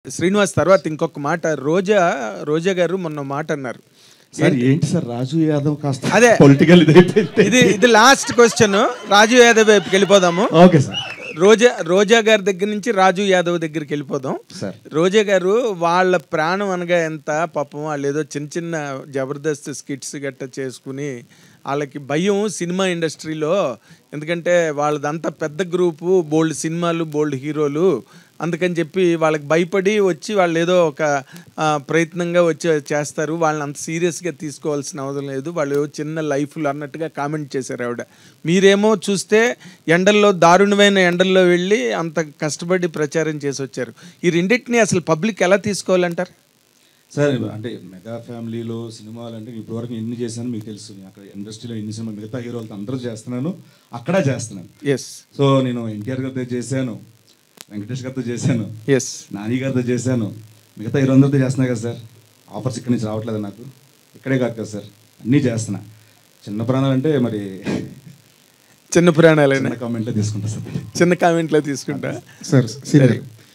శ్రీనివాస్ తర్వాత ఇంకొక మాట రోజా గారు మొన్న మాట అన్నారు. సార్ ఏంటి సార్ రాజు యాదవ్ కాస్త అదే పొలిటికల్ ఇది లాస్ట్ క్వశ్చన్. రాజు యాదవ్ వైపుకి వెళ్ళిపోదాము. Okay sir. రోజా గారి దగ్గర నుంచి రాజు యాదవ్ దగ్గరికి వెళ్ళిపోదాం. రోజా గారు వాళ్ళ ప్రాణం అనగా ఎంత పాపం, వాళ్ళు ఏదో చిన్న చిన్న జబర్దస్త్ స్కిట్స్ గట్ట చేసుకుని వాళ్ళకి భయం సినిమా ఇండస్ట్రీలో. ఎందుకంటే వాళ్ళదంతా పెద్ద గ్రూపు, బోల్డ్ సినిమాలు, బోల్డ్ హీరోలు. అందుకని చెప్పి వాళ్ళకి భయపడి వచ్చి వాళ్ళు ఏదో ఒక ప్రయత్నంగా వచ్చి చేస్తారు. వాళ్ళని అంత సీరియస్గా తీసుకోవాల్సిన అవసరం లేదు, వాళ్ళు చిన్న లైఫ్లు అన్నట్టుగా కామెంట్ చేశారు ఆవిడ. మీరేమో చూస్తే ఎండల్లో, దారుణమైన ఎండల్లో వెళ్ళి అంత కష్టపడి ప్రచారం చేసి వచ్చారు. ఈ రెండింటిని అసలు పబ్లిక్ ఎలా తీసుకోవాలంటారు సార్? అంటే మెగా ఫ్యామిలీలో సినిమాలు అంటే ఇప్పటివరకు ఎన్ని చేశాను మీకు తెలుసు. అక్కడ ఇండస్ట్రీలో ఎన్ని సినిమా మిగతా హీరోలతో అందరూ చేస్తున్నాను, అక్కడ చేస్తున్నాను. సో నేను ఎన్టీఆర్ గారితో చేశాను, వెంకటేష్ గారితో చేశాను, నాని గారితో చేశాను, మిగతా హీరోలందరితో చేస్తున్నా కదా సార్. ఆఫర్స్ ఇక్కడి నుంచి రావట్లేదు నాకు, ఇక్కడే కాదు కదా సార్, అన్నీ చేస్తున్నా. చిన్న ప్రాణాలు అంటే మరి చిన్న ప్రాణాలు కామెంట్లో తీసుకుంటా సార్, చిన్న కామెంట్లో తీసుకుంటా సార్.